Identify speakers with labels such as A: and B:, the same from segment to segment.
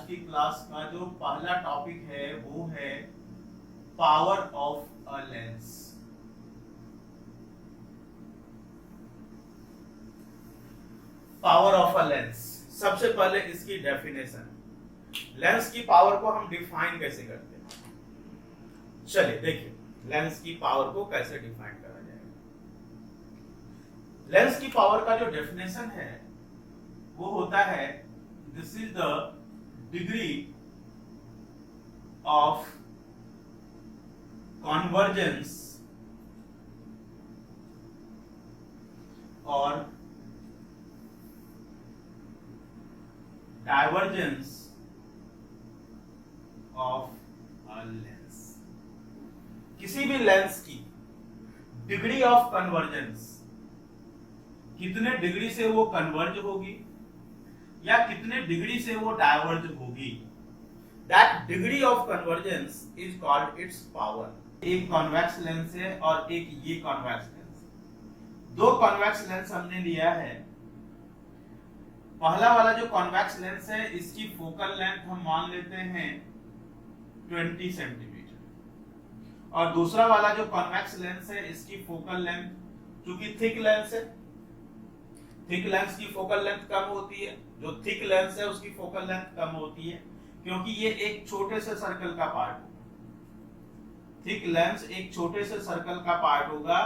A: की क्लास का जो पहला टॉपिक है वो है power of a lens. Power of a lens, सबसे पहले इसकी डेफिनेशन, लेंस की पावर को हम डिफाइन कैसे करते हैं। चलिए देखिए लेंस की पावर को कैसे डिफाइन करा जाएगा। लेंस की पावर का जो डेफिनेशन है वो होता है this is the degree of convergence और डाइवर्जेंस ऑफ अ लेंस। किसी भी लेंस की डिग्री ऑफ कन्वर्जेंस, कितने डिग्री से वो कन्वर्ज होगी या कितने डिग्री से वो डाइवर्ज होगी, that degree of convergence is called its power. एक कॉन्वेक्स लेंस है और एक ये कॉन्वेक्स लेंस। दो कॉन्वेक्स लेंस हमने लिया है। पहला वाला जो कॉन्वेक्स लेंस है इसकी फोकल लेंथ हम मान लेते हैं 20 सेंटीमीटर और दूसरा वाला जो कॉन्वेक्स लेंस है इसकी फोकल लेंथ, क्योंकि थिक लेंस है, थिक लेंस की फोकल लेंथ कम होती है, जो थिक लेंस है उसकी फोकल लेंथ कम होती है क्योंकि ये एक छोटे से सर्कल का पार्ट होगा। थिक लेंस एक छोटे से सर्कल का पार्ट होगा,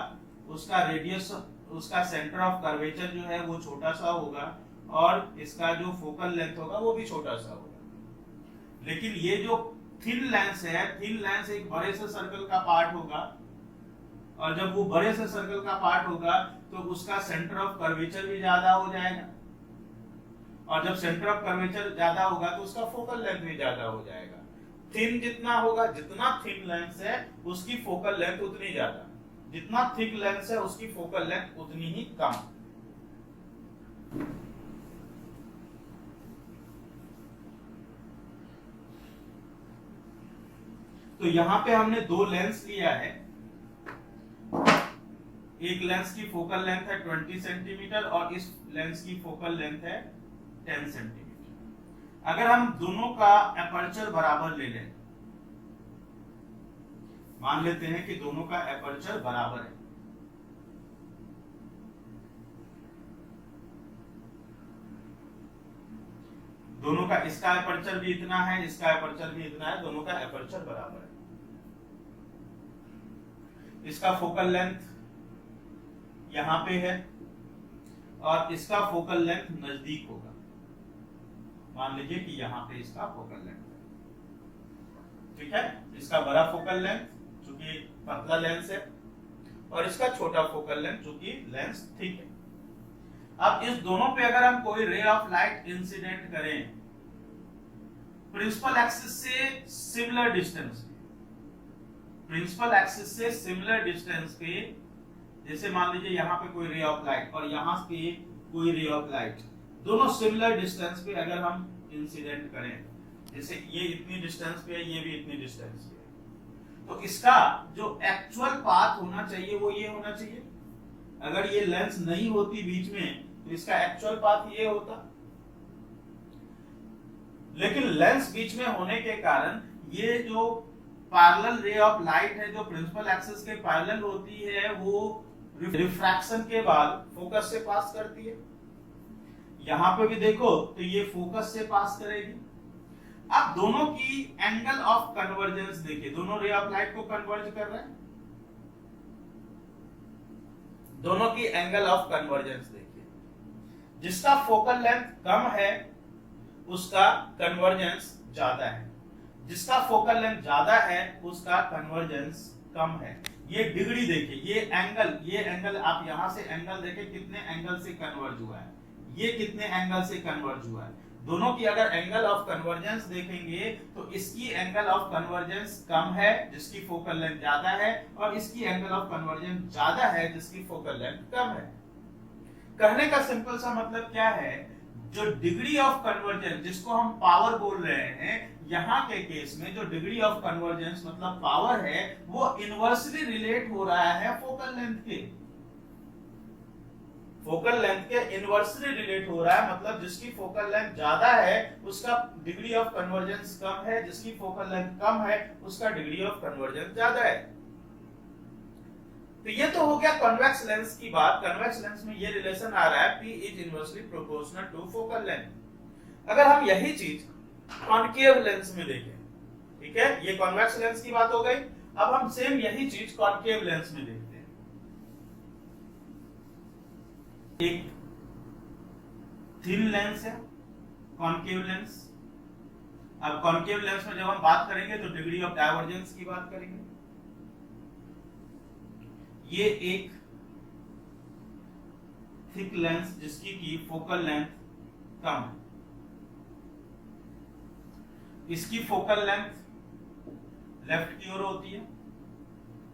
A: उसका रेडियस, उसका सेंटर ऑफ कर्वेचर जो है वो छोटा सा होगा और इसका जो फोकल लेंथ होगा वो भी छोटा सा होगा। लेकिन ये जो थिन लेंस है, थिन लेंस एक बड़े से सर्कल का पार्ट होगा और जब वो बड़े से सर्कल का पार्ट होगा तो उसका सेंटर ऑफ कर्वेचर भी ज्यादा हो जाएगा और जब सेंटर ऑफ कर्वेचर ज्यादा होगा तो उसका फोकल लेंथ भी ज्यादा हो जाएगा। थिन जितना होगा, जितना थिन लेंस है उसकी फोकल लेंथ उतनी ज्यादा, जितना थिक लेंस है उसकी फोकल लेंथ उतनी ही कम। तो यहां पे हमने दो लेंस लिया है। एक लेंस की फोकल लेंथ है 20 सेंटीमीटर और इस लेंस की फोकल लेंथ है 10 सेंटीमीटर। अगर हम दोनों का एपर्चर बराबर ले लें, मान लेते हैं कि दोनों का एपर्चर बराबर है, दोनों का, इसका एपर्चर भी इतना है, इसका एपर्चर भी इतना है, दोनों का एपर्चर बराबर है। इसका फोकल लेंथ यहां पे है और इसका फोकल लेंथ नजदीक होगा। मान लीजिए कि यहां पे इसका फोकल लेंथ है, ठीक है। इसका बड़ा फोकल लेंथ चूंकि पतला लेंस है और इसका छोटा फोकल लेंथ चूंकि लेंस थिक है। अब इस दोनों पे अगर हम कोई रे ऑफ लाइट इंसिडेंट करें प्रिंसिपल एक्सिस से सिमिलर डिस्टेंस, प्रिंसिपल एक्सिस से सिमिलर डिस्टेंस पे, जैसे मान लीजिए यहाँ पे कोई रे ऑफ लाइट और यहाँ पे कोई रे ऑफ लाइट, दोनों सिमिलर डिस्टेंस पे अगर हम इंसिडेंट करें, जैसे ये इतनी डिस्टेंस पे है, ये भी इतनी डिस्टेंस पे है, तो इसका जो एक्चुअल पाथ होना चाहिए वो ये होना चाहिए। अगर ये लेंस नहीं होती बीच में तो इसका एक्चुअल पाथ ये होता, लेकिन लेंस बीच में होने के कारण ये जो पैरेलल रे ऑफ लाइट है जो प्रिंसिपल एक्सिस के पैरेलल होती है वो रिफ्रैक्शन के बाद फोकस से पास करती है। यहां पे भी देखो तो ये फोकस से पास करेगी। अब दोनों की एंगल ऑफ कन्वर्जेंस देखिए, दोनों रे ऑफ लाइट को कन्वर्ज कर रहे हैं, दोनों की एंगल ऑफ कन्वर्जेंस देखिए, जिसका फोकल लेंथ कम है उसका कन्वर्जेंस ज्यादा है, जिसका फोकल लेंथ ज्यादा है उसका कन्वर्जेंस कम है। ये डिग्री देखिए, ये एंगल आप यहां से एंगल देखें कितने एंगल से कन्वर्ज हुआ है, ये कितने एंगल से कन्वर्ज हुआ है। दोनों की अगर एंगल ऑफ कन्वर्जेंस देखेंगे तो इसकी एंगल ऑफ कन्वर्जेंस कम है जिसकी फोकल लेंथ ज्यादा है और इसकी एंगल ऑफ कन्वर्जेंस ज्यादा है जिसकी फोकल लेंथ कम है। कहने का सिंपल सा मतलब क्या है, जो डिग्री ऑफ कन्वर्जेंस जिसको हम पावर बोल रहे हैं, यहाँ के केस में जो डिग्री ऑफ कन्वर्जेंस मतलब पावर है वो इनवर्सली रिलेट हो रहा है फोकल लेंथ के। फोकल लेंथ के इनवर्सली रिलेट हो रहा है, मतलब जिसकी फोकल लेंथ ज्यादा है उसका डिग्री ऑफ कन्वर्जेंस कम है, जिसकी फोकल लेंथ कम है उसका डिग्री ऑफ कन्वर्जेंस ज्यादा है। तो ये तो हो गया कॉन्वेक्स लेंस की बात। कॉन्वेक्स लेंस में ये रिलेशन आ रहा है P is inversely proportional to focal length. अगर हम यही चीज कॉनकेव लेंस में देखें, ठीक है, ये कॉन्वेक्स लेंस की बात हो गई, अब हम सेम यही चीज कॉनकेव लेंस में देखते हैं। एक थिन लेंस है कॉनकेव लेंस। अब कॉनकेव लेंस में जब हम बात करेंगे तो डिग्री ऑफ डाइवर्जेंस की बात करेंगे। ये एक थिक लेंस जिसकी की फोकल लेंथ कम है, इसकी फोकल लेंथ लेफ्ट की ओर होती है।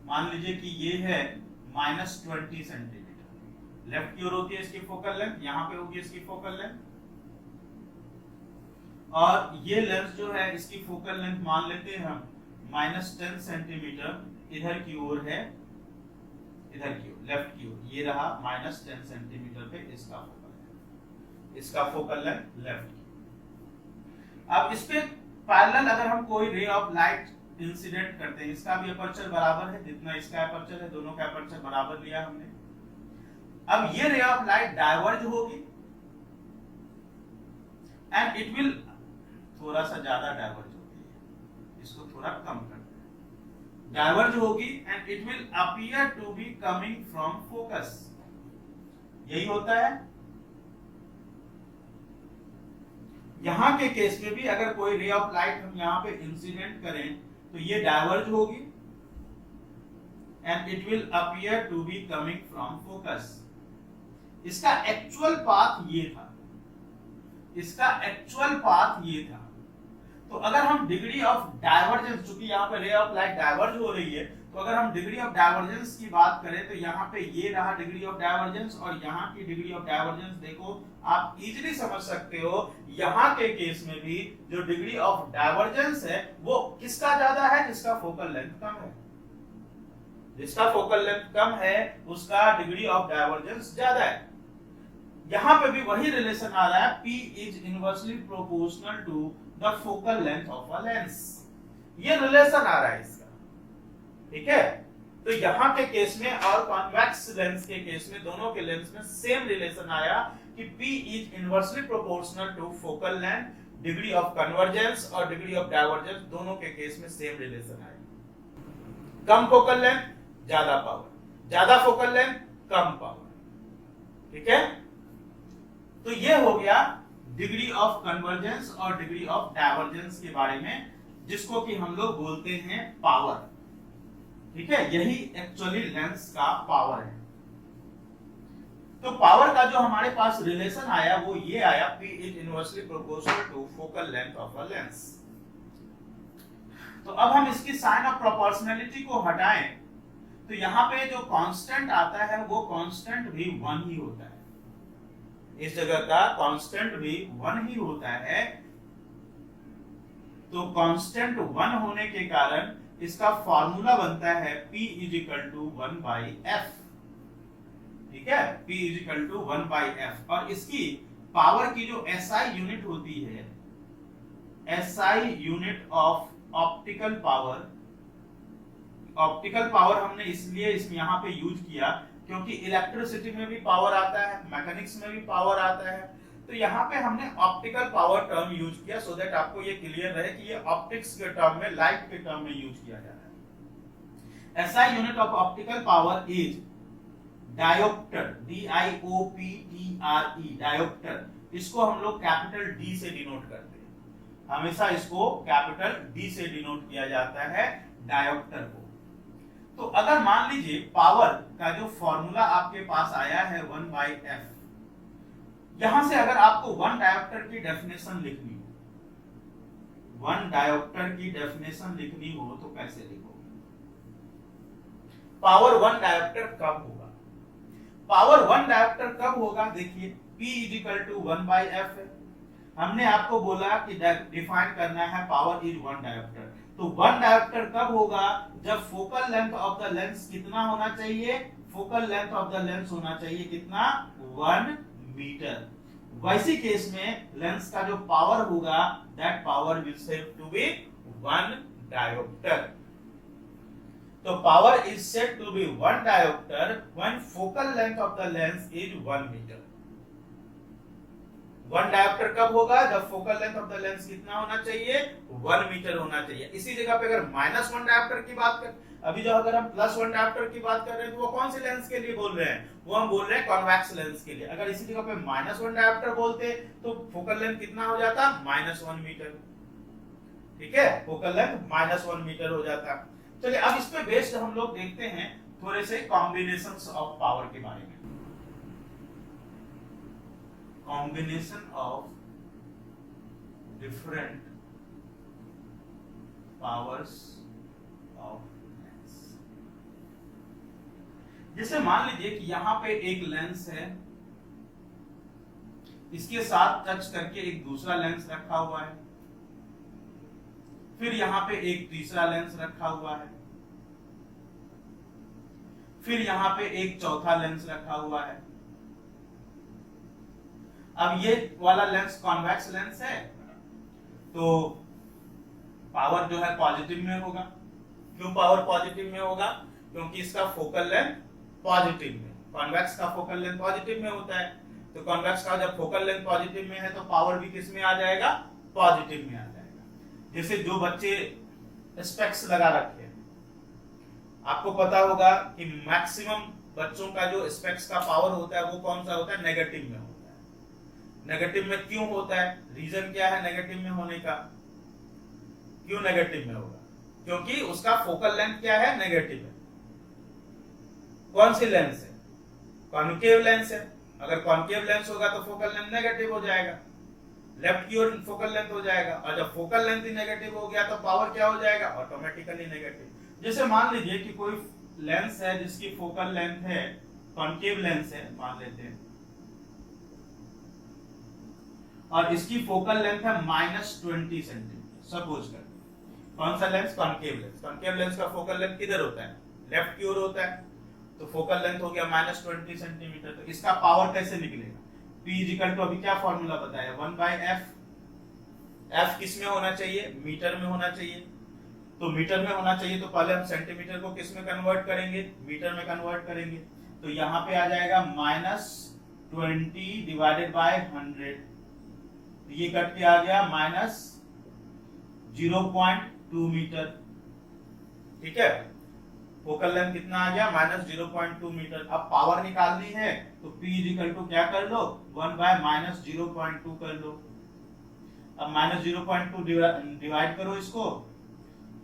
A: मान लीजिए कि ये है -20 सेंटीमीटर, लेफ्ट की ओर होती है इसकी फोकल लेंथ, यहां पे होगी इसकी फोकल लेंथ। और ये लेंस जो है इसकी फोकल लेंथ मान लेते हैं हम -10 सेंटीमीटर इधर की ओर है, इधर की ओर लेफ्ट की ओर, ये रहा -10 सेंटीमीटर पे इसका फोकल लेंथ, इसका फोकल लेंथ लेफ्ट की। अब इस पे पैरेलल अगर हम कोई रे ऑफ लाइट इंसिडेंट करते हैं, इसका भी अपर्चर बराबर है, जितना इसका अपर्चर है दोनों का अपर्चर बराबर लिया हमने। अब ये रे ऑफ लाइट डाइवर्ज होगी एंड इट विल, थोड़ा सा ज्यादा डाइवर्ज होती है, इसको थोड़ा कम करते हैं, डाइवर्ज होगी and it will appear to be coming from focus. यही होता है। यहां के केस में भी अगर कोई रे ऑफ लाइट हम यहां पे इंसिडेंट करें तो ये डाइवर्ज होगी and it will appear to be coming from focus. इसका एक्चुअल पाथ ये था, इसका एक्चुअल पाथ ये था। तो अगर हम डिग्री ऑफ डाइवर्जेंस, चूंकि यहाँ पे रे ऑफ लाइट डाइवर्ज हो रही है, तो अगर हम डिग्री ऑफ डाइवर्जेंस की बात करें तो यहाँ पे ये रहा डिग्री ऑफ डाइवर्जेंस और यहाँ की डिग्री ऑफ डाइवर्जेंस देखो, आप इजीली समझ सकते हो। यहाँ के केस में भी जो डिग्री ऑफ डाइवर्जेंस है वो किसका ज्यादा है, जिसका फोकल लेंथ कम है। जिसका फोकल लेंथ कम है उसका डिग्री ऑफ डाइवर्जेंस ज्यादा है। यहां पे भी वही रिलेशन आ रहा है, P is inversely proportional to the focal length of a lens. ये रिलेशन आ रहा है इसका, ठीक है। तो यहां के केस में और कॉन्वेक्स लेंस के केस में, दोनों के लेंस में सेम रिलेशन आया कि P is inversely proportional to focal length, degree of convergence और डिग्री ऑफ डाइवर्जेंस दोनों के केस में सेम रिलेशन आया। कम फोकल लेंथ ज्यादा पावर, ज्यादा फोकल लेंथ कम पावर, ठीक है। तो ये हो गया डिग्री ऑफ कन्वर्जेंस और डिग्री ऑफ डाइवर्जेंस के बारे में, जिसको कि हम लोग बोलते हैं पावर, ठीक है। यही एक्चुअली लेंस का पावर है। तो पावर का जो हमारे पास रिलेशन आया वो ये आया, P is inversely proportional to focal length of a lens. तो अब हम इसकी साइन ऑफ प्रोपोर्शनलिटी को हटाएं तो यहाँ पे जो कांस्टेंट आता है वो कांस्टेंट भी 1 ही होता है। इस जगह का कांस्टेंट भी 1 ही होता है। तो कांस्टेंट 1 होने के कारण इसका फॉर्मूला बनता है P is equal to 1/f, ठीक है। P is equal to 1/f और इसकी पावर की जो SI यूनिट होती है, SI unit of optical power. Optical power हमने इसलिए इसमें यहाँ पे यूज किया क्योंकि इलेक्ट्रिसिटी में भी पावर आता है, मैकेनिक्स में भी पावर आता है। तो यहाँ पे हमने ऑप्टिकल पावर टर्म यूज किया सो दैट आपको ये क्लियर रहे कि ये ऑप्टिक्स के टर्म में, लाइट के टर्म में यूज किया जा रहा है। SI unit of optical power is dioptre, DIOPTRE, dioptre. इसको हम लोग कैपिटल D से डिनोट करते हैं, हमेशा इसको कैपिटल D से डिनोट किया जाता है डायोप्टर को। तो अगर मान लीजिए पावर का जो फॉर्मूला आपके पास आया है 1/f, यहां से अगर आपको 1 डायोप्टर की डेफिनेशन लिखनी हो, 1 डायोप्टर की डेफिनेशन लिखनी हो तो कैसे लिखोगे? पावर 1 डायोप्टर कब होगा? पावर 1 डायोप्टर कब होगा? देखिए P is equal to 1/f है। हमने आपको बोला कि डिफाइन करना है पावर इज 1 डायोप्टर। तो वन डायोप्टर कब होगा, जब focal length of the lens कितना होना चाहिए, focal length of the lens होना चाहिए कितना, 1 मीटर। वैसी केस में लेंस का जो पावर होगा, that power will said to be 1 diopter. So power is said to be 1 diopter when focal length of the lens is 1 meter. 1 diopter कब होगा, जब focal length of the lens कितना होना चाहिए, 1 मीटर होना चाहिए। इसी जगह पे अगर -1 डायोप्टर की बात कर, अभी जो अगर हम +1 डायोप्टर की बात कर रहे हैं तो वो कौन सी लेंस के लिए बोल रहे हैं, वो हम बोल रहे हैं कॉन्वेक्स लेंस के लिए। अगर इसी जगह पे -1 डायोप्टर बोलते तो फोकल लेंथ कितना हो जाता, -1 मीटर। ठीक है, फोकल लेंथ -1 मीटर हो जाता। चलिए अब इस पे बेस्ड हम लोग देखते हैं थोड़े से कॉम्बिनेशंस ऑफ पावर के बारे में। Combination of different powers of lens. जैसे मान लीजिए कि यहां पे एक लेंस है, इसके साथ टच करके एक दूसरा लेंस रखा हुआ है, फिर यहां पे एक तीसरा लेंस रखा हुआ है, फिर यहां पे एक चौथा लेंस रखा हुआ है। अब ये वाला लेंस कॉन्वेक्स लेंस है, तो पावर जो है पॉजिटिव में होगा। क्यों पावर पॉजिटिव में होगा, क्योंकि इसका फोकल लेंथ पॉजिटिव में, कॉन्वेक्स का फोकल लेंथ पॉजिटिव में होता है। तो कॉन्वेक्स का जब फोकल लेंथ पॉजिटिव में है तो पावर भी किस में आ जाएगा, पॉजिटिव में आ जाएगा। जैसे जो बच्चे स्पेक्स लगा रखे हैं, आपको पता होगा कि मैक्सिमम बच्चों का जो स्पेक्स का पावर होता है वो कौन सा होता है, नेगेटिव में होता है। नेगेटिव में क्यों होता है, रीजन क्या है नेगेटिव में होने का, क्यों नेगेटिव में होगा, क्योंकि उसका फोकल लेंथ क्या है, नेगेटिव है। कौन सी लेंस है, कॉन्केव लेंस है। अगर कॉन्केव लेंस होगा तो फोकल लेंथ नेगेटिव हो जाएगा, लेफ्ट की ओर फोकल लेंथ हो जाएगा। और जब फोकल लेंथ ही नेगेटिव हो गया तो पावर क्या हो जाएगा, ऑटोमेटिकली नेगेटिव। जैसे मान लीजिए कि कोई लेंस है जिसकी फोकल लेंथ है, कॉन्केव लेंस है मान लेते हैं, और इसकी फोकल लेंथ है -20 सेंटीमीटर सपोज कर। कौन सा lens, concave lens. Concave lens का फोकल लेंथ किधर होता है, लेफ्ट की ओर होता है, तो फोकल लेंथ हो गया -20 सेंटीमीटर। तो इसका पावर कैसे निकलेगा, P इक्वल टू, अभी क्या फॉर्मूला बताया, 1/f। f किस में होना चाहिए, मीटर में होना चाहिए। तो मीटर में होना चाहिए तो पहले हम सेंटीमीटर को किस में कन्वर्ट करेंगे, मीटर में कन्वर्ट करेंगे। तो यहाँ पे आ जाएगा -20 डिवाइडेड बाय 100, ये कट के आ गया -0.2 मीटर। ठीक है, फोकल लेंथ कितना आ गया, -0.2 मीटर। अब पावर निकालनी है तो P इक्वल टू क्या कर लो, 1/-0.2 कर लो। अब -0.2 डिवाइड करो इसको,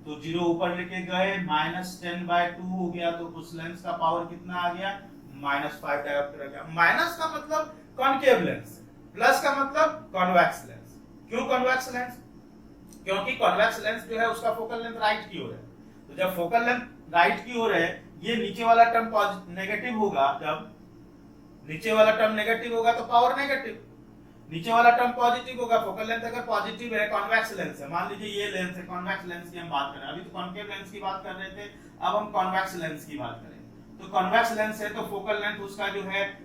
A: तो 0 ऊपर लेके गए, -10/2 हो गया। तो उस लेंस का पावर कितना आ गया, -5 डायोप्टर आ गया। माइनस का मतलब कॉन्केव लेंस, प्लस का मतलब कॉन्वेक्स लेंस। क्यों कॉन्वेक्स लेंस, क्योंकि कॉन्वेक्स लेंस जो है उसका फोकल लेंथ राइट की ओर है। तो जब फोकल लेंथ राइट की ओर है, ये नीचे वाला टर्म नेगेटिव होगा। जब नीचे वाला टर्म नेगेटिव होगा तो पावर नेगेटिव, नीचे वाला टर्म पॉजिटिव होगा। फोकल लेंथ अगर पॉजिटिव है, कॉन्वेक्स लेंस है, मान लीजिए ये लेंस है, कॉन्वेक्स लेंस की हम बात कर रहे हैं। अभी तो कॉन्केव लेंस की बात कर रहे थे, अब हम कॉन्वेक्स लेंस की बात करें। तो कॉन्वेक्स लेंस है तो फोकल लेंथ उसका जो है,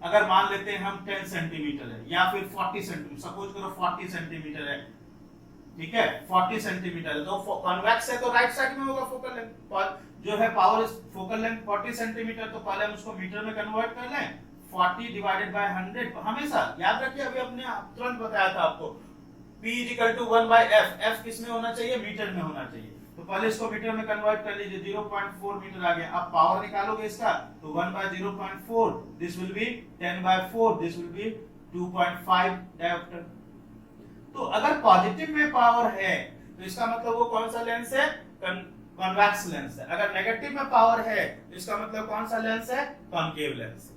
A: अगर मान लेते हैं हम 10 सेंटीमीटर है या फिर 40 सेंटीमीटर, सपोज करो 40 सेंटीमीटर है, ठीक है, 40 सेंटीमीटर है। तो कॉन्वेक्स है तो राइट साइड में होगा फोकल लेंथ, जो है पावर फोकल लेंथ 40 सेंटीमीटर। तो पहले हम उसको मीटर में कन्वर्ट कर लें, 40 डिवाइडेड बाय 100। हमेशा याद रखिए, अभी अपने तुरंत बताया था आपको, P equal to 1/f। f किस में होना चाहिए, मीटर में होना चाहिए। तो पहले इसको मीटर में कन्वर्ट कर लीजिए, 0.4 मीटर आ गया। अब पावर निकालोगे इसका, तो 1/0.4, this will be 10/4, this will be 2.5 dioptre. तो अगर पॉजिटिव में पावर है तो इसका मतलब वो कौन सा लेंस है, कॉन्वेक्स लेंस है। अगर नेगेटिव में पावर है तो इसका मतलब कौन सा लेंस है, कॉन्केव लेंस।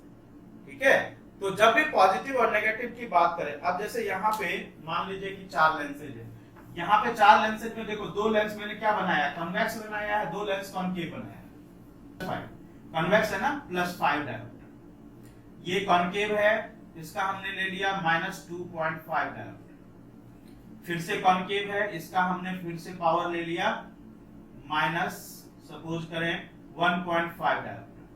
A: ठीक है, तो जब भी पॉजिटिव और नेगेटिव की बात करें, अब जैसे यहाँ पे मान लीजिए कि 4 लेंसेज है, यहाँ पे 4 लेंसेज में देखो 2 लेंस मैंने क्या बनाया, कॉन्वेक्स बनाया है, 2 लेंस कॉन्केव बनाया है। कॉन्वेक्स है ना, +5 डायोप्टर। ये कॉन्केव है, इसका हमने ले लिया -2.5 डायोप्टर। फिर से कॉनकेव है, इसका हमने फिर से पावर ले लिया माइनस सपोज करें 1.5 डायोप्टर,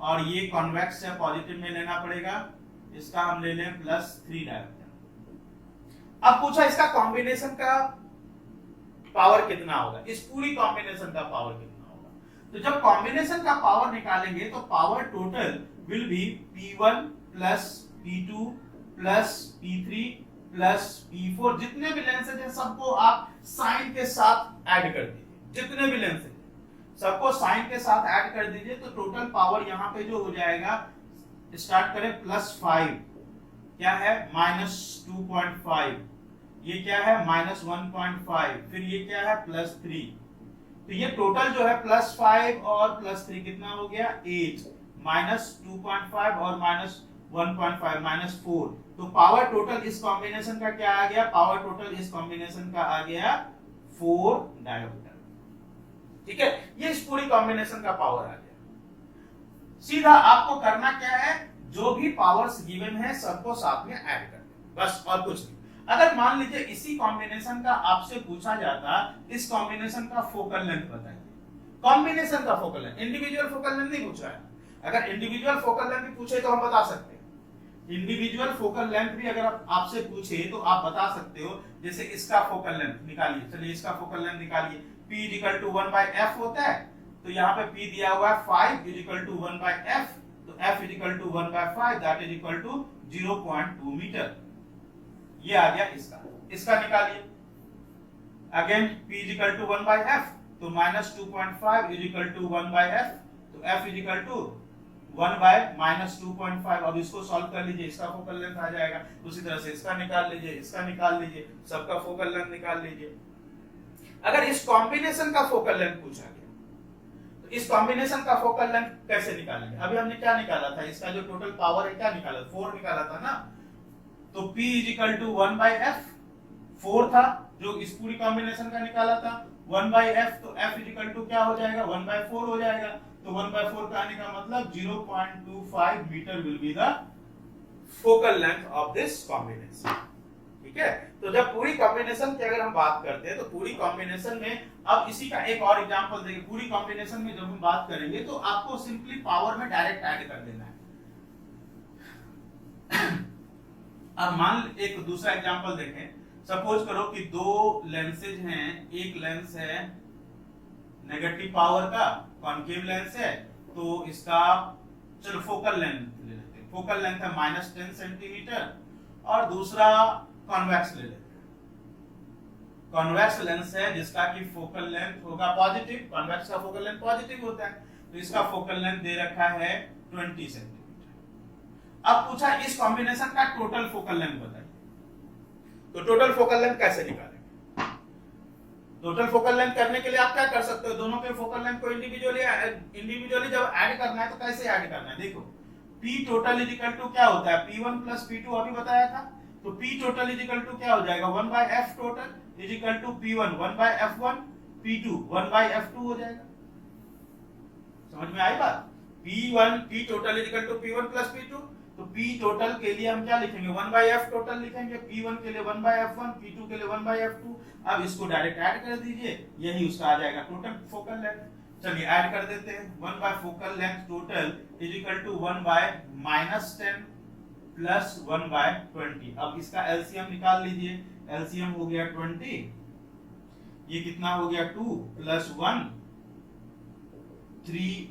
A: और ये कॉन्वेक्स है, पॉजिटिव में लेना पड़ेगा, इसका हम ले लें +3 डायोप्टर। अब पूछा इसका कॉम्बिनेशन का पावर कितना होगा, इस पूरी कॉम्बिनेशन का पावर कितना होगा। तो जब कॉम्बिनेशन का पावर निकालेंगे तो power total will be P1 plus P2 plus P3 plus P4, जितने भी लेंसेज हैं सबको आप साइन के साथ ऐड कर दीजिए, जितने भी लेंसेज सबको साइन के साथ ऐड कर दीजिए, तो टोटल पावर यहाँ पे जो हो जाएगा, स्टार्ट करें +5, क्या है -2.5, ये क्या है -1.5, फिर ये क्या है +3, तो ये टोटल जो है +5 और +3 कितना हो गया 8, -2.5 और -1.5 -4, तो पावर टोटल इस कॉम्बिनेशन का क्या आ गया, पावर टोटल इस कॉम्बिनेशन का आ गया 4 डायोप्टर। ठीक है, ये इस पूरी कॉम्बिनेशन का पावर आ गया। सीधा आपको करना क्या है, जो भी पावर्स गिवन है सबको साथ में ऐड कर दें, बस और कुछ नहीं। अगर मान लीजिए इसी कॉम्बिनेशन का आपसे पूछा जाता, इस कॉम्बिनेशन का फोकल लेंथ बताइए, कॉम्बिनेशन का focal length, individual focal length नहीं पूछा है। अगर इंडिविजुअल फोकल लेंथ भी पूछे तो हम बता सकते हैं, इंडिविजुअल फोकल लेंथ भी अगर आपसे पूछे तो आप बता सकते हो। जैसे इसका फोकल लेंथ निकालिए, चलिए इसका फोकल लेंथ निकालिए, P = 1/f होता है, तो यहाँ पे P दिया हुआ है 5 = 1/f, तो f = 1/5 that is equal to 0.2 metre. ये आ गया इसका निकालिए, अगेन P = 1/f, तो -2.5 = 1/f, तो f = 1/-2.5। अब इसको सॉल्व कर लीजिए, इसका फोकल लेंथ आ जाएगा, उसी तरह से इसका निकाल लीजिए, इसका निकाल लीजिए, सबका फोकल लेंथ निकाल लीजिए। अगर इस कॉम्बिनेशन का फोकल लेंथ पूछा गया तो इस कॉम्बिनेशन का फोकल लेंथ कैसे निकालेंगे। अभी हमने क्या निकाला था, इसका जो टोटल पावर है क्या निकाला, 4 निकाला था ना, तो P = 1/f 4 था जो इस पूरी कॉम्बिनेशन का निकाला था, 1/f, तो f = क्या हो जाएगा 1/4 हो जाएगा, तो 1/4 का आने का मतलब 0.25 metre will be the focal length of this combination. ठीक है, तो जब पूरी कॉम्बिनेशन की अगर हम बात करते हैं तो पूरी कॉम्बिनेशन में, अब इसी का एक और एग्जांपल देखिए, पूरी कॉम्बिनेशन में जब हम बात करेंगे तो आपको सिंपली पावर में डायरेक्ट ऐड कर देना है। अब मान एक दूसरा एग्जांपल देखें, सपोज करो कि दो लेंसेज हैं, एक लेंस है नेगेटिव पावर का, कॉनकेव लेंस है, तो इसका चलो फोकल लेंथ ले लेते हैं, फोकल लेंथ है -10 सेंटीमीटर, और दूसरा कॉन्वेक्स ले लेते हैं, कॉन्वेक्स लेंस है जिसका कि फोकल लेंथ होगा पॉजिटिव, कॉन्वेक्स का फोकल लेंथ पॉजिटिव होता है, तो इसका फोकल लेंथ दे रखा है 20 सेंटीमीटर। अब पूछा इस कॉम्बिनेशन का टोटल फोकल लेंथ बताइए, तो टोटल फोकल लेंथ कैसे निकालेंगे। टोटल फोकल लेंथ करने के लिए आप क्या कर सकते हो, दोनों के फोकल लेंथ को इंडिविजुअली जब ऐड करना है तो कैसे ऐड करना है, देखो P total = क्या होता है, P1 + P2 अभी बताया था, तो P total = क्या हो जाएगा 1/f total = P1 1/f1, P2 1/f2 हो जाएगा। समझ में आई बात, P total = P1 + P2, तो P total के लिए हम क्या लिखेंगे 1/f total लिखेंगे, P1 के लिए 1/f1, P2 के लिए 1/f2। अब इसको डायरेक्ट ऐड कर दीजिए, यही उसका आ जाएगा टोटल फोकल लेंथ। चलिए ऐड कर देते हैं, 1/फोकल लेंथ टोटल = 1/-10 प्लस 1/20। अब इसका एलसीएम निकाल लीजिए, एलसीएम हो गया 20, ये कितना हो गया 2 + 1 3,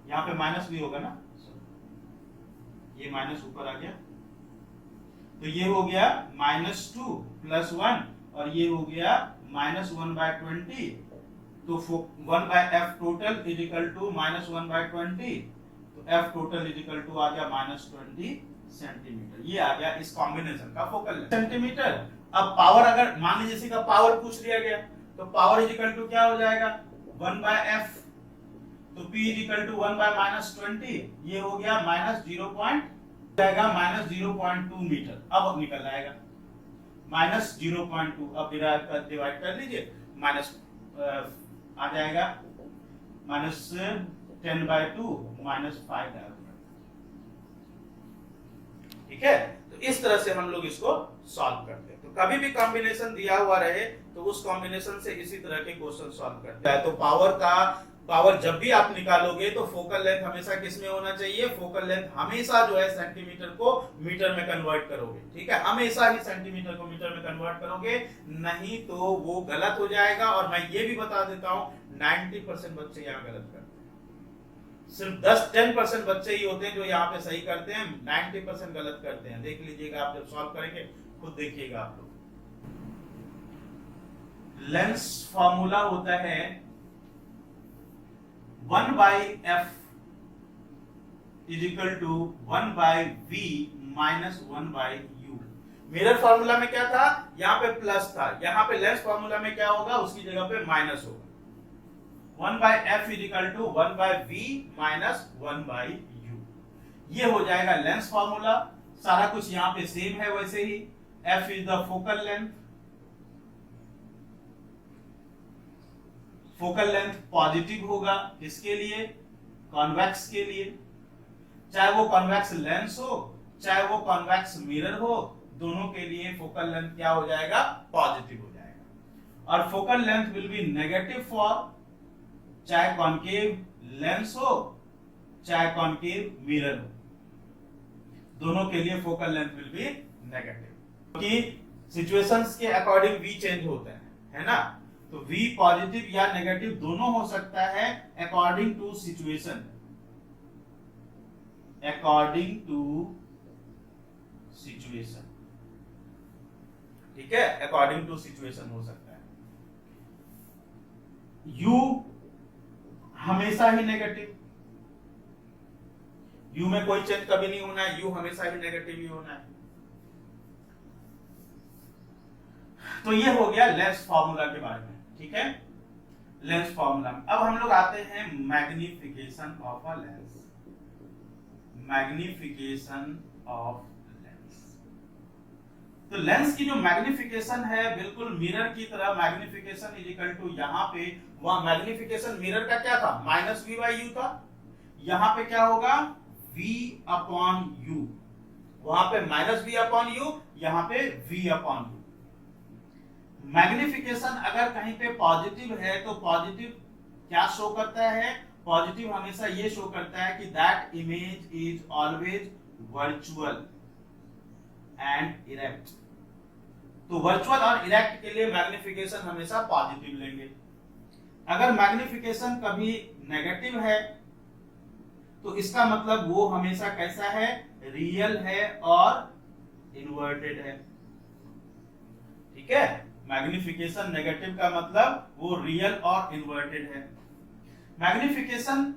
A: यहाँ पे माइनस भी होगा ना, ये माइनस ऊपर आ गया, तो ये हो गया -2 + 1, और ये हो गया -1/20, तो 1/f total = -1/20, तो f total = आ गया -20 सेंटीमीटर। ये आ गया इस कॉम्बिनेशन का फोकल लेंथ सेंटीमीटर। अब पावर अगर मान लीजिए इसी का पावर पूछ लिया गया, तो पावर = क्या हो जाएगा 1/f, तो P = 1/-20, ये हो गया -0.2 मीटर। अब निकल आएगा -0.2, अब डिवाइड कर लीजिए, माइनस आ जाएगा -10/2 -5 डायोप्टर। ठीक है, तो इस तरह से हम लोग इसको सॉल्व करते हैं। तो तो कभी भी कॉम्बिनेशन दिया हुआ रहे तो उस कॉम्बिनेशन से इसी तरह के क्वेश्चन सॉल्व करते हैं। तो पावर जब भी आप निकालोगे तो फोकल लेंथ हमेशा किस में होना चाहिए, फोकल लेंथ हमेशा जो है सेंटीमीटर को मीटर में कन्वर्ट करोगे, ठीक है, हमेशा ही सेंटीमीटर को मीटर में कन्वर्ट करोगे, नहीं तो वो गलत हो जाएगा। और मैं ये भी बता देता हूं 90% बच्चे यहाँ गलत करते हैं, सिर्फ 10% बच्चे ही होते हैं जो यहाँ पे सही करते हैं, 90% गलत करते हैं। देख लीजिएगा आप जब सॉल्व करेंगे, खुद देखिएगा आप लोग। लेंस फॉर्मूला होता है 1/f is equal to 1/v minus 1/u। Mirror formula में क्या था, यहाँ पे प्लस था, यहाँ पे लेंस फॉर्मूला में क्या होगा, उसकी जगह पे माइनस होगा। 1/f is equal to 1/v minus 1/u। ये हो जाएगा लेंस फॉर्मूला। सारा कुछ यहाँ पे सेम है वैसे ही। f is the focal length, focal length positive होगा इसके लिए, कॉन्वेक्स के लिए, चाहे वो कॉन्वेक्स लेंस हो चाहे वो कॉन्वेक्स मिरर हो, दोनों के लिए फोकल लेंथ क्या हो जाएगा, पॉजिटिव हो जाएगा। और focal length will be negative for, चाहे कॉनकेव लेंस हो चाहे कॉनकेव मिरर हो, दोनों के लिए focal length will be negative, क्योंकि सिचुएशंस के अकॉर्डिंग वी चेंज होते हैं, है ना। तो V पॉजिटिव या नेगेटिव दोनों हो सकता है according to situation, according to situation, ठीक है, अकॉर्डिंग टू सिचुएशन हो सकता है। U हमेशा ही नेगेटिव, U में कोई चेंज कभी नहीं होना है, U हमेशा ही नेगेटिव ही होना है। तो ये हो गया लेंस फार्मूला के बारे में, ठीक है, लेंस फार्मूला। अब हम लोग आते हैं magnification of a lens, magnification of lens. तो लेंस की जो मैग्निफिकेशन है बिल्कुल मिरर की तरह, मैग्निफिकेशन इज इक्वल टू, यहाँ पे वह मैग्निफिकेशन मिरर का क्या था, -v/u था, यहाँ पे क्या होगा, v/u, वहां पे -v/u, यहाँ पे v/u। मैग्निफिकेशन अगर कहीं पे पॉजिटिव है तो पॉजिटिव क्या शो करता है, पॉजिटिव हमेशा ये शो करता है कि that image is always virtual and erect. तो वर्चुअल और इरेक्ट के लिए मैग्निफिकेशन हमेशा पॉजिटिव लेंगे। अगर मैग्निफिकेशन कभी नेगेटिव है तो इसका मतलब वो हमेशा कैसा है, रियल है और इन्वर्टेड है, ठीक है। मैग्निफिकेशन नेगेटिव का मतलब वो रियल और इन्वर्टेड है। मैग्निफिकेशन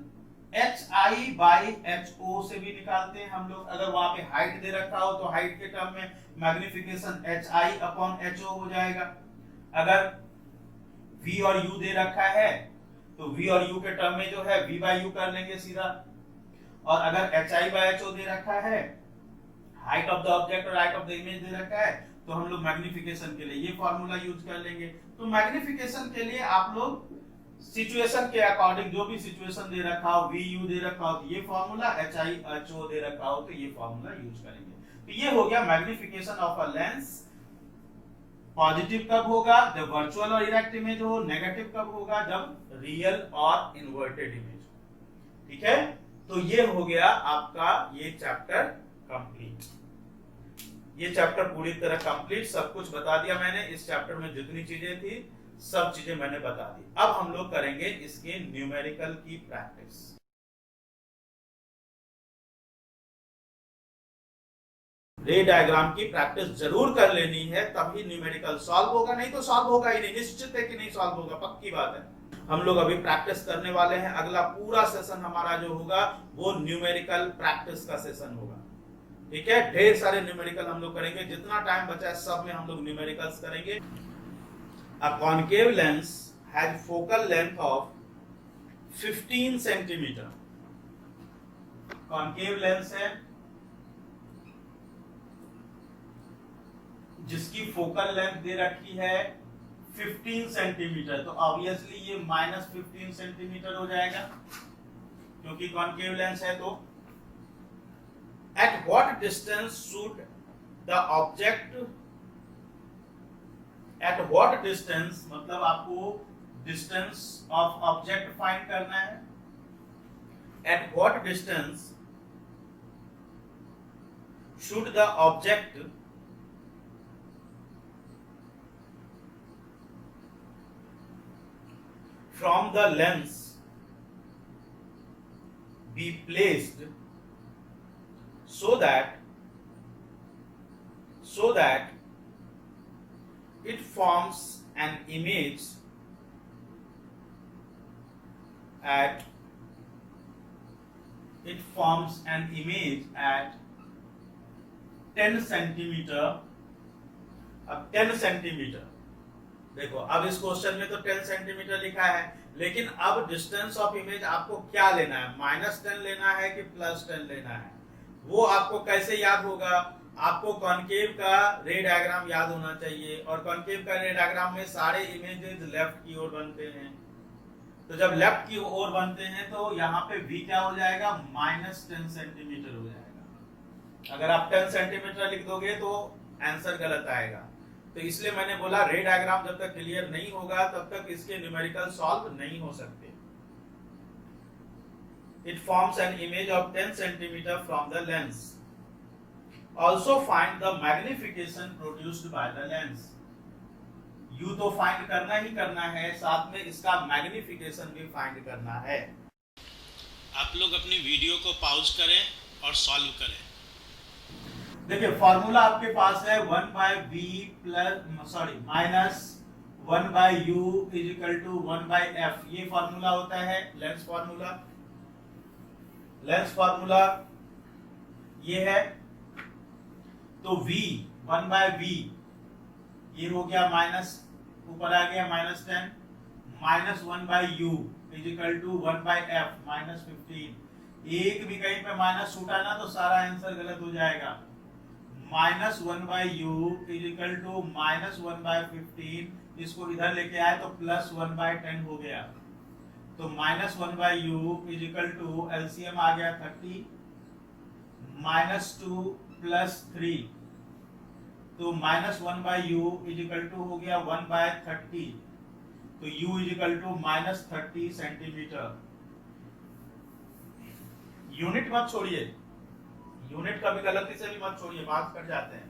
A: HI/HO से भी निकालते हैं हम लोग। अगर वहां पे हाइट दे रखा हो तो हाइट के टर्म में मैग्निफिकेशन HI/HO हो जाएगा। अगर V और U दे रखा है तो V और U के टर्म में जो है V/U कर लेंगे सीधा। और अगर HI/HO दे रखा है, हाइट ऑफ द ऑब्जेक्ट और हाइट ऑफ द इमेज दे रखा है, तो हम लोग मैग्निफिकेशन के लिए ये फॉर्मूला यूज कर लेंगे। तो मैग्निफिकेशन के लिए आप लोग सिचुएशन के अकॉर्डिंग, जो भी सिचुएशन दे रखा हो, VU दे रखा हो तो ये फॉर्मूला, HI/HO दे रखा हो तो ये फॉर्मूला यूज करेंगे। तो ये हो गया magnification of a lens. Positive कब होगा, जब वर्चुअल और इरेक्ट इमेज हो, नेगेटिव कब होगा, जब रियल और इन्वर्टेड इमेज हो, ठीक है। तो ये हो गया आपका ये चैप्टर कंप्लीट। ये चैप्टर पूरी तरह कंप्लीट, सब कुछ बता दिया मैंने। इस चैप्टर में जितनी चीजें थी सब चीजें मैंने बता दी। अब हम लोग करेंगे इसके न्यूमेरिकल की प्रैक्टिस। रे डायग्राम की प्रैक्टिस जरूर कर लेनी है, तभी न्यूमेरिकल सॉल्व होगा, नहीं तो सॉल्व होगा ही नहीं। निश्चित है कि नहीं सॉल्व होगा, पक्की बात है। हम लोग अभी प्रैक्टिस करने वाले हैं। अगला पूरा सेशन हमारा जो होगा वो न्यूमेरिकल प्रैक्टिस का सेशन होगा, ठीक है। ढेर सारे न्यूमेरिकल हम लोग करेंगे, जितना टाइम बचा है सब में हम लोग न्यूमेरिकल्स करेंगे। A concave lens has focal length of 15 centimetre. Concave lens है जिसकी फोकल लेंथ दे रखी है 15 सेंटीमीटर, तो ऑब्वियसली ये -15 सेंटीमीटर हो जाएगा क्योंकि कॉन्केव लेंस है। तो at what distance should the object at what distance मतलब आपको डिस्टेंस ऑफ ऑब्जेक्ट फाइंड करना है। At what distance should the object from the lens be placed so that it forms an image at 10 centimetre. अब 10 centimetre देखो, अब इस question में तो 10 सेंटीमीटर लिखा है, लेकिन अब डिस्टेंस ऑफ इमेज आपको क्या लेना है, -10 लेना है कि +10 लेना है, वो आपको कैसे याद होगा। आपको कॉनकेव का रे डायग्राम याद होना चाहिए, और कॉनकेव का रे डायग्राम में सारे इमेजेस लेफ्ट की ओर बनते हैं। तो जब लेफ्ट की ओर बनते हैं तो यहाँ पे v क्या हो जाएगा, -10 सेंटीमीटर हो जाएगा। अगर आप 10 सेंटीमीटर लिख दोगे तो आंसर गलत आएगा। तो इसलिए मैंने बोला रे डायग्राम जब तक क्लियर नहीं होगा तब तक इसके न्यूमेरिकल सॉल्व नहीं हो सकते। It forms an image of 10 centimeter from the lens. Also find the magnification produced by the lens. U तो फाइंड करना ही करना है, साथ में इसका मैग्निफिकेशन भी फाइंड करना है।
B: आप लोग अपनी वीडियो को पॉज करें और सॉल्व करें।
A: देखिए फॉर्मूला आपके पास है 1/v minus 1/u is equal to 1/f। ये फॉर्मूला होता है लेंस फॉर्मूला। लेंस फॉर्मूला ये है, तो v 1/v ये हो गया माइनस, ऊपर आ गया -10, minus 1/u is equal to 1/f -15। एक भी कहीं पे माइनस छूटा ना तो सारा आंसर गलत हो जाएगा। -1/u इज इक्वल टू -1/15, इसको इधर लेके आए तो +1/10 हो गया। तो -1/u is equal to LCM आ गया 30, -2 + 3, तो -1/u इज इक्वल टू हो गया 1/30, तो u is equal to -30 centimetre. Unit मत छोड़िए, यूनिट कभी गलती से भी मत छोड़िए, मार्क्स कट जाते हैं।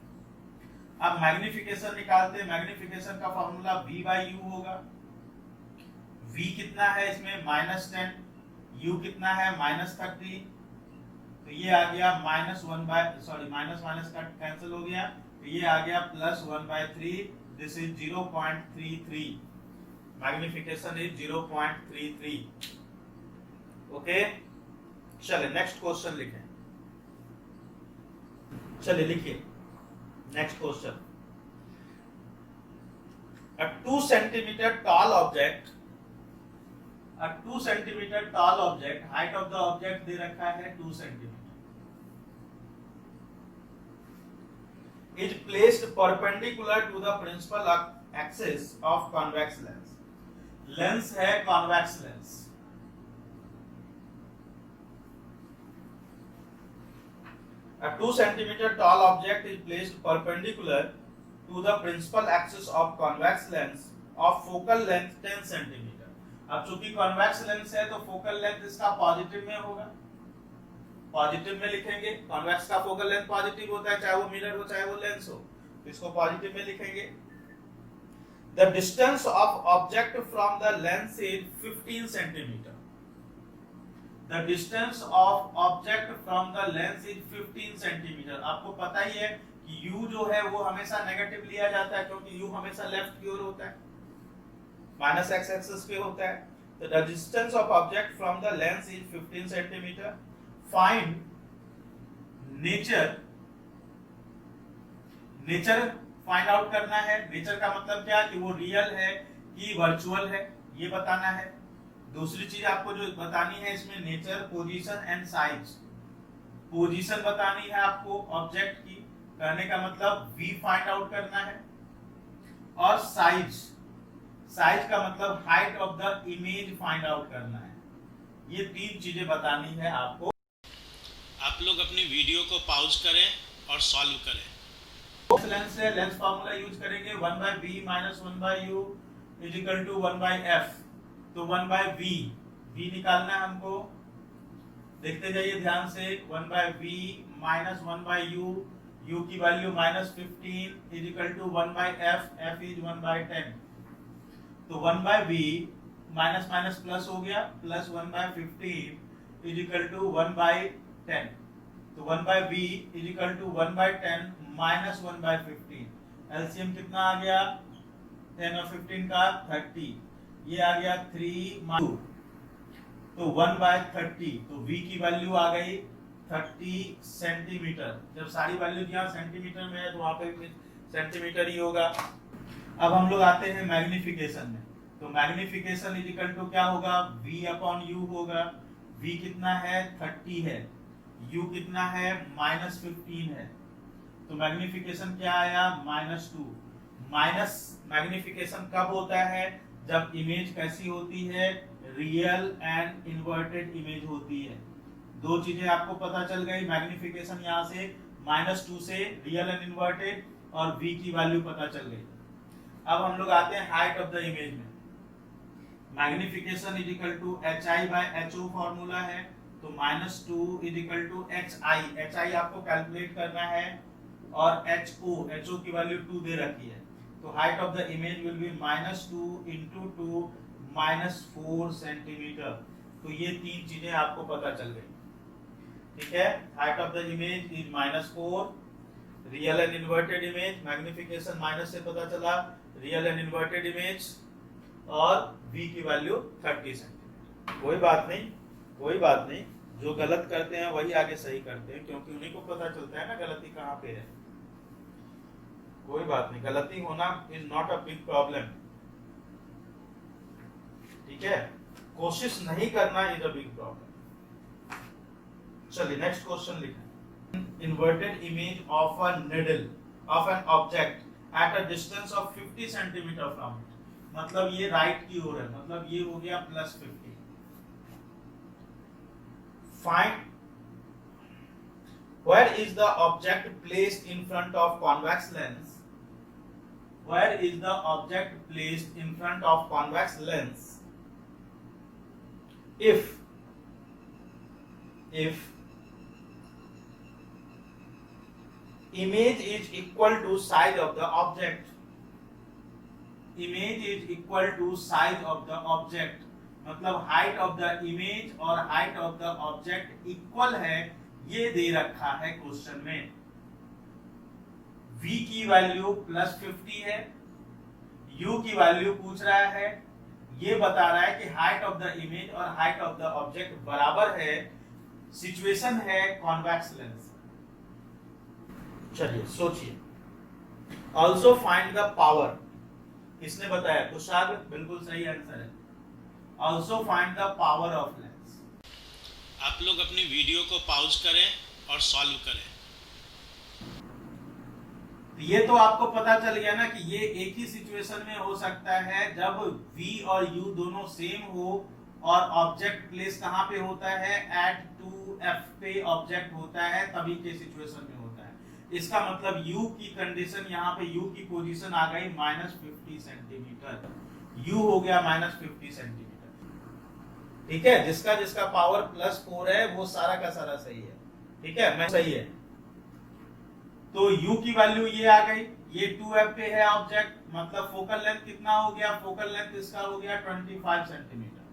A: अब मैग्निफिकेशन निकालते हैं। मैग्निफिकेशन का फॉर्मूला v/u होगा। v कितना है इसमें -10, u कितना है -30, तो ये आ गया माइनस का कैंसिल हो गया, तो ये आ गया +1/3, this is 0.33। Magnification is 0.33। Okay, चलिए नेक्स्ट क्वेश्चन लिखें। चलिए लिखिए next question. A 2 centimeter tall object, height of the object दे रखा है 2 centimetre, is placed perpendicular to the principal axis of convex lens. Lens है convex lens. A 2 centimeter tall object is placed perpendicular to the principal axis of convex lens of focal length 10 centimeter. अब चूंकि convex lens है तो focal length इसका positive में होगा, positive में लिखेंगे। कॉन्वेक्स का फोकल लेंथ पॉजिटिव होता है, चाहे वो मिरर हो चाहे वो लेंस हो, तो इसको पॉजिटिव में लिखेंगे। The distance of object from the lens is 15 centimeter. The distance of object from the lens is 15 centimeter. आपको पता ही है कि u जो है वो हमेशा नेगेटिव लिया जाता है, क्योंकि u हमेशा लेफ्ट की ओर होता है, माइनस एक्स एक्सिस पे होता है। तो the distance of object from the lens is 15 centimeter. Find nature find out करना है। नेचर का मतलब क्या, कि वो रियल है कि वर्चुअल है, ये बताना है। दूसरी चीज आपको जो बतानी है इसमें nature, position and size. Position बतानी है आपको ऑब्जेक्ट की, कहने का मतलब v फाइंड आउट करना है, और साइज का मतलब height of the image find out करना है। ये 3 चीजें बतानी है आपको।
B: आप लोग अपनी वीडियो को पॉज करें और सॉल्व करें।
A: लेंस से लेंस फार्मूला यूज करेंगे 1/v minus 1/u is equal to 1/f। तो 1/v v निकालना है हमको, देखते जाइए ध्यान से। 1/v माइनस 1/u, u की value -15 is equal to 1/f, f is 1/10। तो 1/v माइनस माइनस प्लस हो गया, प्लस 1/15 इज इक्वल टू 1/10। तो 1/v is equal to 1/10 minus 1/15। LCM कितना आ गया 10 और 15 का 30, ये आ गया 3 तो 1/30। तो v की वैल्यू आ गई 30 सेंटीमीटर। जब सारी वैल्यू यहाँ सेंटीमीटर में है तो वहां पे सेंटीमीटर ही होगा। अब हम लोग आते हैं मैग्निफिकेशन में। तो मैग्निफिकेशन इज इक्वल टू क्या होगा, v अपॉन u होगा। v कितना है 30 है, u कितना है -15 है। तो मैग्निफिकेशन क्या आया -2। माइनस मैग्निफिकेशन कब होता है, जब इमेज कैसी होती है, रियल एंड इन्वर्टेड इमेज होती है। दो चीजें आपको पता चल गई, मैग्निफिकेशन यहाँ से -2 से रियल एंड इन्वर्टेड, और v की वैल्यू पता चल गई। अब हम लोग आते हैं हाइट ऑफ द इमेज में। Magnification is equal to hi/ho formula है। तो -2 इज इक्वल टू hi आपको कैलकुलेट करना है, और ho की वैल्यू 2 दे रखी है। तो height of the image will be -2 into 2 -4 centimetre. तो ये तीन चीजें आपको पता चल गई, ठीक है। Height of the image is -4, real and inverted image magnification minus से पता चला, रियल एंड इन्वर्टेड इमेज, और v की वैल्यू 30 सेंटीमीटर। कोई बात नहीं, कोई बात नहीं, जो गलत करते हैं वही आगे सही करते हैं, क्योंकि उन्हीं को पता चलता है ना गलती कहाँ पे है। कोई बात नहीं, गलती होना is not a big problem, ठीक है। कोशिश नहीं करना इज अ बिग प्रॉब्लम। चलिए नेक्स्ट क्वेश्चन लिखें। Inverted image of a needle of an object at a distance of 50 centimetre from it. मतलब ये राइट की ओर है, मतलब ये हो गया +50। Find where is the object placed in front of convex lens, where is the object placed in front of convex lens if image is equal to size of the object, image is equal to size of the object, मतलब height of the image और height of the object equal है, ये दे रखा है question में। v की value +50 है, u की वैल्यू पूछ रहा है, ये बता रहा है कि हाइट ऑफ द इमेज और हाइट ऑफ द ऑब्जेक्ट बराबर है, सिचुएशन है कॉन्वेक्स लेंस। चलिए सोचिए। ऑल्सो फाइंड द पावर, किसने बताया, कुशाग, बिल्कुल सही आंसर है। Also find the power of lens.
B: आप लोग अपनी वीडियो को पॉज करें और सॉल्व करें।
A: ये तो आपको पता चल गया ना कि ये एक ही सिचुएशन में हो सकता है जब v और u दोनों सेम हो, और ऑब्जेक्ट प्लेस कहाँ पे होता है, at 2f पे ऑब्जेक्ट होता है, तभी के सिचुएशन में होता है। इसका मतलब u की कंडीशन, यहाँ पे u की पोजीशन आ गई -50 सेंटीमीटर, u हो गया -50 सेंटीमीटर, ठीक है। जिसका जिसका पावर +4 है वो सारा का सारा सही है, ठीक है, मैं सही है। तो u की वैल्यू ये आ गई, ये 2f पे है ऑब्जेक्ट, मतलब फोकल लेंथ कितना हो गया, फोकल लेंथ इसका हो गया 25 सेंटीमीटर,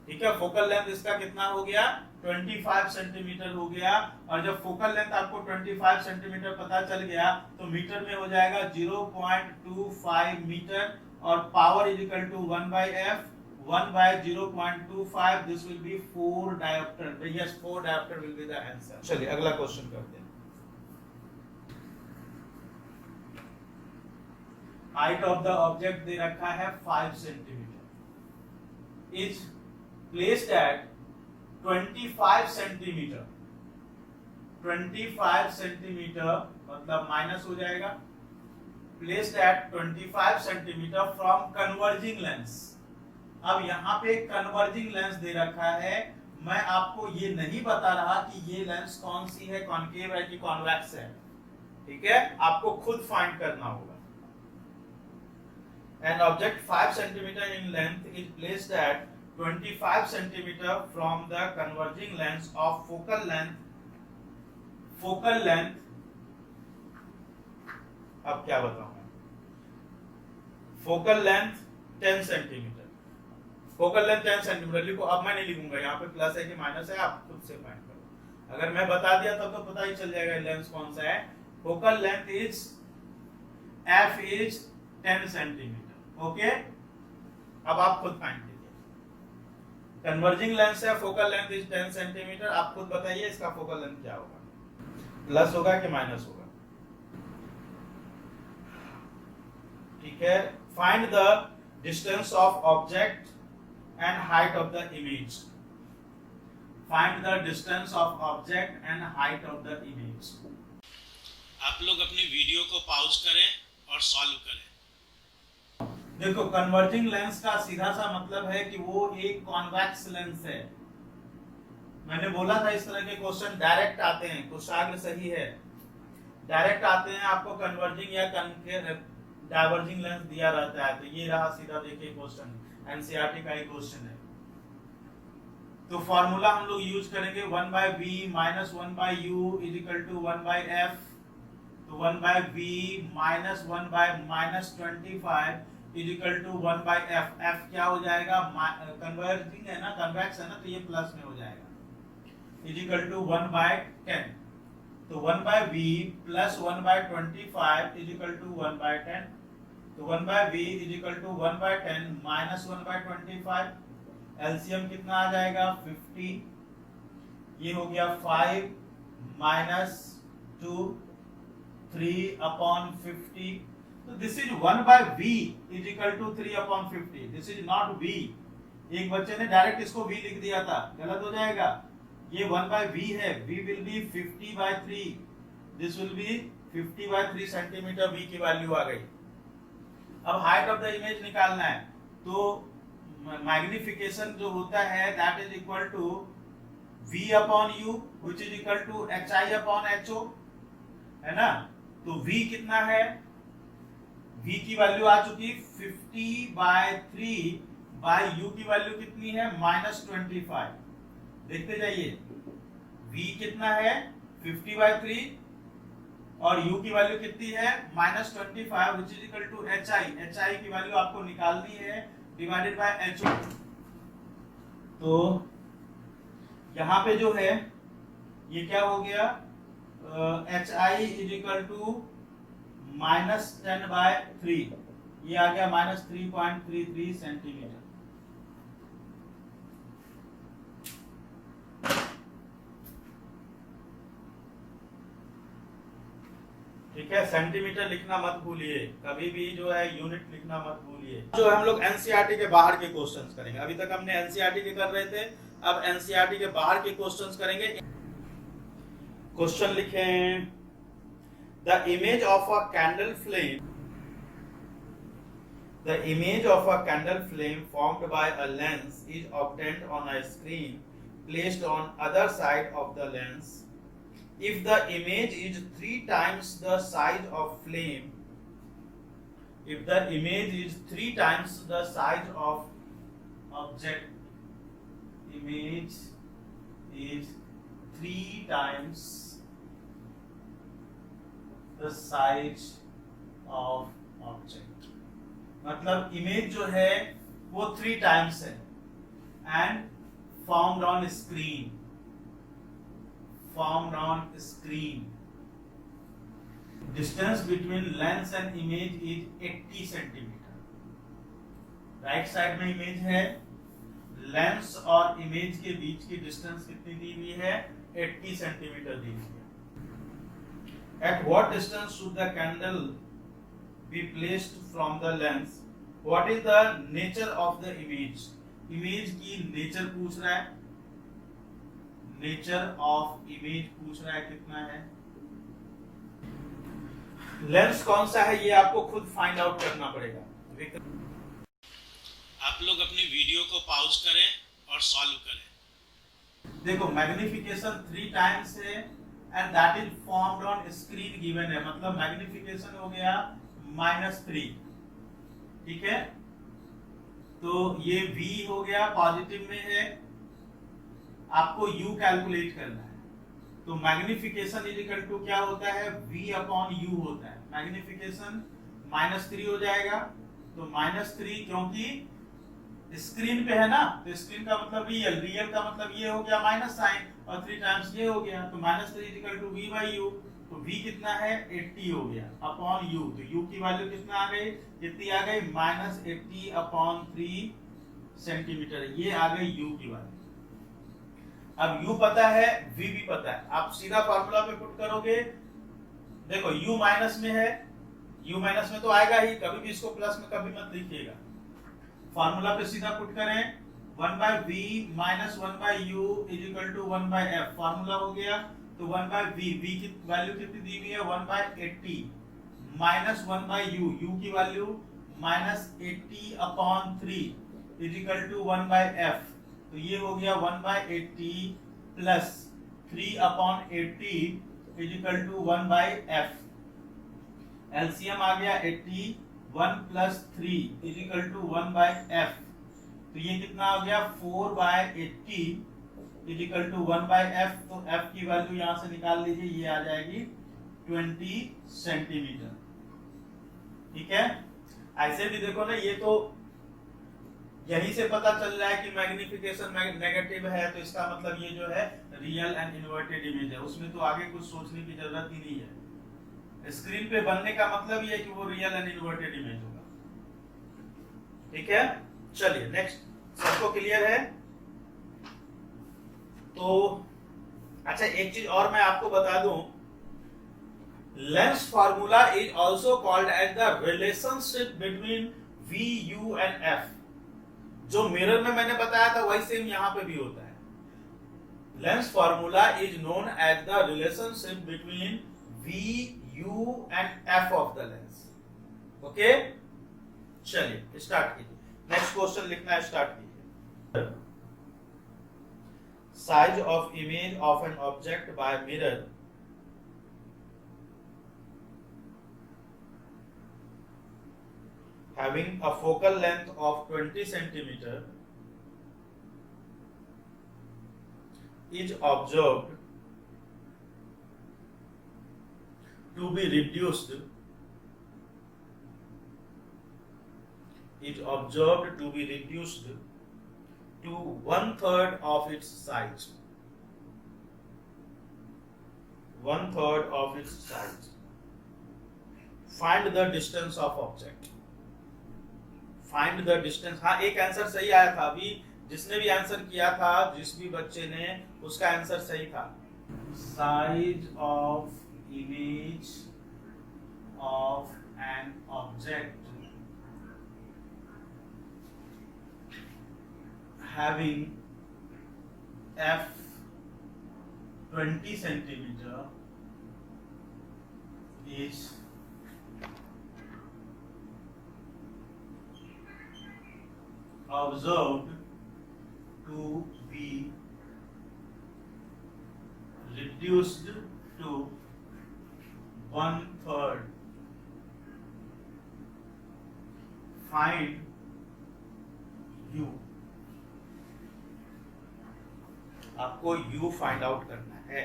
A: ठीक है। फोकल लेंथ इसका कितना हो गया 25 सेंटीमीटर हो गया। और जब फोकल लेंथ आपको 25 सेंटीमीटर पता चल गया तो मीटर में हो जाएगा 0.25 मीटर, और power is equal to 1/f, 1/0.25, this will be 4 diopter. Yes, 4 diopter will be the answer. चलिए अगला क्वेश्चन करते हैं। हाइट ऑफ द ऑब्जेक्ट दे रखा है 5 centimetre, is placed at 25 centimetre, 25 centimetre मतलब माइनस हो जाएगा, placed at 25 centimetre from converging lens. अब यहाँ पे कन्वर्जिंग लेंस दे रखा है, मैं आपको ये नहीं बता रहा कि ये लेंस कौन सी है, कॉनकेव है कि कॉन्वेक्स है, ठीक है, आपको खुद फाइंड करना होगा। An object 5 centimeter in length is placed at 25 centimeter from the converging lengths of focal length. अब क्या बताऊं मैं? Focal length 10 centimetre. Focal length 10 centimetre लिखो। अब मैं नहीं लिखूंगा, यहाँ पे प्लस है कि माइनस है, आप खुद से फाइंड करो। अगर मैं बता दिया तब तो पता ही चल जाएगा लेंथ कौन सा है। Focal length is F is 10 centimetre. Okay, अब आप खुद फाइंड कीजिए। कन्वर्जिंग लेंथ है, फोकल लेंथ इज 10 सेंटीमीटर। आप खुद बताइए इसका फोकल लेंथ क्या होगा, प्लस होगा कि माइनस होगा? ठीक है, find the distance of object and height of the image. Find the distance of object and height of the image.
B: आप लोग अपनी वीडियो को पॉज करें और सॉल्व करें।
A: देखो, कन्वर्जिंग लेंस का सीधा सा मतलब है कि वो एक कॉन्वेक्स लेंस है। मैंने बोला था इस तरह के क्वेश्चन डायरेक्ट आते हैं, कुशाग्र सही है, डायरेक्ट आते हैं। आपको कन्वर्जिंग या डाइवर्जिंग लेंस दिया रहता है, तो ये रहा सीधा देखिए क्वेश्चन, एनसीईआरटी का एक क्वेश्चन है। तो फॉर्मूला हम लोग यूज करेंगे 1/v minus 1/u is equal to 1/f। तो 1/v minus 1/-25 is equal to 1/f। f क्या हो जाएगा? कन्वर्जिंग है ना, कन्वेक्स है ना, तो ये प्लस में हो जाएगा, इज इक्वल टू 1/10। तो 1/v plus 1/25 is equal to 1/10। तो 1/v is equal to 1/10 minus 1/25। LCM कितना आ जाएगा? 50। ये हो गया 5 माइनस 2 3/50। तो this is 1/v is equal to 3/50। This is not v। एक बच्चे ने डायरेक्ट इसको v लिख दिया था, गलत हो जाएगा। ये 1/v है, v will be 50/3। This will be 50/3 centimetre. v की वैल्यू आ गई। अब हाइट ऑफ द इमेज निकालना है, तो मैग्निफिकेशन जो होता है that is equal to v/u which is equal to hi/ho, है ना। तो v कितना है? v की वैल्यू आ चुकी 50/3 बाय u की वैल्यू कितनी है? -25। देखते जाइए, v कितना है? 50/3 और u की वैल्यू कितनी है? -25 which is equal to hi की वैल्यू आपको निकालनी है डिवाइडेड बाय ho। तो यहाँ पे जो है ये क्या हो गया? hi इज इक्वल टू -10/3, ये आ गया -3.33 सेंटीमीटर। ठीक है, सेंटीमीटर लिखना मत भूलिए, कभी भी जो है यूनिट लिखना मत भूलिए। जो हम लोग एनसीईआरटी के बाहर के क्वेश्चंस करेंगे। अभी तक हमने एनसीईआरटी के कर रहे थे, अब एनसीईआरटी के बाहर के क्वेश्चंस करेंगे। क्वेश्चन लिखें, the image of a candle flame, the image of a candle flame formed by a lens is obtained on a screen placed on other side of the lens. If the image is 3 times the size of flame, if the image is 3 times the size of object, image is 3 times the size of object, मतलब image जो है वो 3 times है and formed on screen, formed on screen. Distance between lens and image is 80 centimetre. Right side में image है, lens और image के बीच की डिस्टेंस कितनी दी हुई है? 80 सेंटीमीटर दी हुई है। At what distance should the candle be placed from the lens? What is the nature of the image? Image की नेचर पूछ रहा है, नेचर ऑफ इमेज पूछ रहा है, कितना है? लेंस कौन सा है ये आपको खुद फाइंड आउट करना पड़ेगा।
B: आप लोग अपनी वीडियो को पॉज करें और सॉल्व करें।
A: देखो, मैग्निफिकेशन 3 टाइम्स है and that is formed on screen given है, मतलब मैग्निफिकेशन हो गया -3, ठीक है। तो ये V हो गया, पॉजिटिव में है, आपको U कैलकुलेट करना है। तो मैग्निफिकेशन इज इक्वल टू क्या होता है, V अपॉन U होता है। मैग्निफिकेशन -3 हो जाएगा, तो -3 क्योंकि स्क्रीन पे है ना, तो स्क्रीन का मतलब रियल, रियल का मतलब ये हो गया माइनस साइन, और 3 टाइम्स ये हो गया, तो -3 is equal to V by U। तो V कितना है, 80 हो गया अपॉन U। तो U की वैल्यू कितना आ गई, कितनी आ गई, -80 अपॉन 3 सेंटीमीटर, ये आ गई U की वैल्यू। अब U पता है, V भी पता है, आप सीधा फार्मूला पे पुट करोगे। देखो U माइनस में है, U माइनस में तो आएगा ही, कभी भी इसको प्लस में कभी मत लिखिएगा। फार्मूला पे सीधा पुट करें, 1/v minus 1/u is equal to 1/f, formula हो गया। तो 1/v, v की वैल्यू कितनी दी हुई है, 1/80 माइनस 1/u, u की value -80 upon 3 is equal to 1/f। तो ये हो गया 1/80 plus 3 upon 80 is equal to 1/f। LCM आ गया 80, 1 plus 3 is equal to 1/f। तो ये कितना हो गया, 4/80 इज इक्वल टू 1/f। तो f की वैल्यू यहां से निकाल लीजिए, ये आ जाएगी 20 सेंटीमीटर, ठीक है। ऐसे भी देखो ना, ये तो यही से पता चल रहा है कि मैग्निफिकेशन नेगेटिव है, तो इसका मतलब ये जो है रियल एंड इन्वर्टेड इमेज है, उसमें तो आगे कुछ सोचने की जरूरत ही नहीं है। स्क्रीन पे बनने का मतलब ये है कि वो रियल एंड इन्वर्टेड इमेज होगा, ठीक है। चलिए नेक्स्ट, सबको क्लियर है। तो अच्छा, एक चीज और मैं आपको बता दूं, lens formula is also called as the relationship between V, U and F। जो मिरर में मैंने बताया था वही सेम यहां पे भी होता है। Lens formula is known as the relationship between V, U and F of the lens. Okay, चलिए स्टार्ट कीजिए। नेक्स्ट क्वेश्चन लिखना स्टार्ट कीजिए। Size of image of an object by mirror having a focal length of 20 centimeter is observed to be reduced to 1/3 of its size. 1/3 of its size. Find the distance of object. Find the distance. हाँ, एक answer सही आया था अभी, जिसने भी answer किया था, जिस भी बच्चे ने, उसका आंसर सही था। Size of image of an object having f 20 centimeter is observed to be reduced to 1/3. Find u. आपको u फाइंड आउट करना है।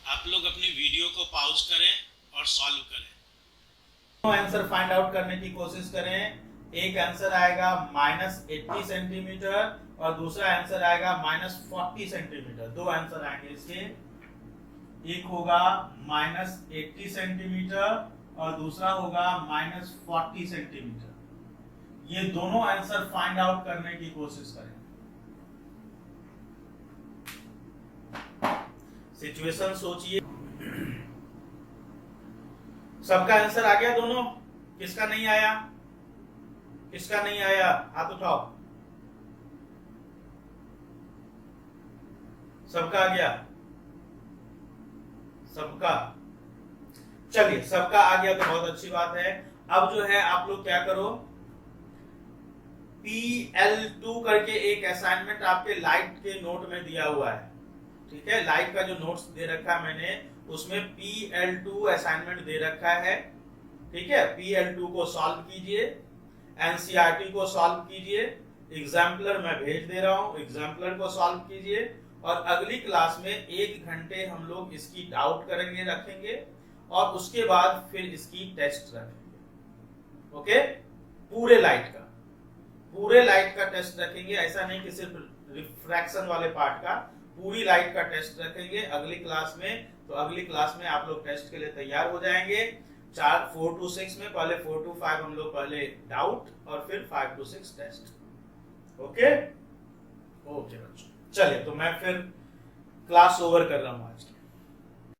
B: आप लोग अपनी वीडियो को पॉज करें और सॉल्व करें।
A: आंसर फाइंड आउट करने की कोशिश करें। एक आंसर आएगा -80 सेंटीमीटर और दूसरा आंसर आएगा -40 सेंटीमीटर। दो आंसर आएंगे इसके, एक होगा -80 सेंटीमीटर और दूसरा होगा -40 सेंटीमीटर। ये दोनों आंसर फाइंड आउट करने की कोशिश करें। सिचुएशन सोचिए। सबका आंसर आ गया दोनों? किसका नहीं आया? किसका नहीं आया? हाथ उठाओ। सबका आ गया? सबका? चलिए, सबका आ गया तो बहुत अच्छी बात है। अब जो है आप लोग क्या करो, PL2 करके एक असाइनमेंट आपके लाइट के नोट में दिया हुआ है, ठीक है, लाइट का जो नोट्स दे रखा है मैंने उसमें PL2 असाइनमेंट दे रखा है, ठीक है। PL2 को सॉल्व कीजिए, NCERT को सॉल्व कीजिए, एग्जाम्पलर मैं भेज दे रहा हूं, एग्जाम्पलर को सॉल्व कीजिए, और अगली क्लास में 1 घंटे हम लोग इसकी डाउट करेंगे, रखेंगे, और उसके बाद फिर इसकी टेस्ट रखेंगे। ओके, पूरे लाइट का टेस्ट रखेंगे, ऐसा नहीं कि सिर्फ रिफ्रैक्शन वाले पार्ट का, पूरी लाइट का टेस्ट रखेंगे अगली क्लास में। तो अगली क्लास में आप लोग टेस्ट के लिए तैयार हो जाएंगे। 4 to 6 में पहले 4 to 5 हम लोग पहले डाउट और फिर 5 to 6 टेस्ट। ओके बच्चों, चलिए तो मैं फिर क्लास ओवर कर रहा हूं आज की।